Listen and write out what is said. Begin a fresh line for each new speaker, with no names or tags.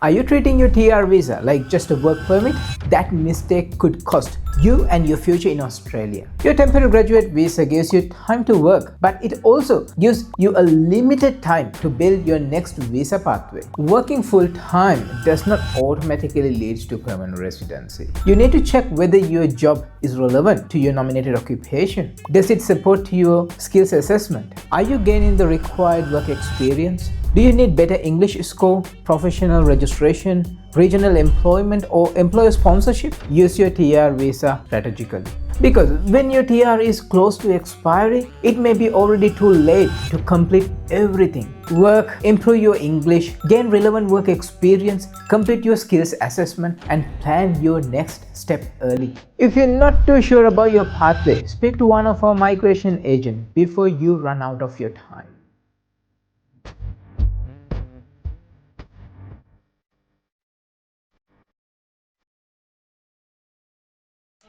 Are you treating your TR visa like just a work permit? That mistake could cost you and your future in Australia. Your temporary graduate visa gives you time to work, but it also gives you a limited time to build your next visa pathway. Working full-time does not automatically lead to permanent residency. You need to check whether your job is relevant to your nominated occupation. Does it support your skills assessment? Are you gaining the required work experience? Do you need better English score, professional registration, regional employment, or employer sponsorship? Use your TR visa strategically. Because when your TR is close to expiry, it may be already too late to complete everything. Work, improve your English, gain relevant work experience, complete your skills assessment, and plan your next step early. If you're not too sure about your pathway, speak to one of our migration agents before you run out of your time.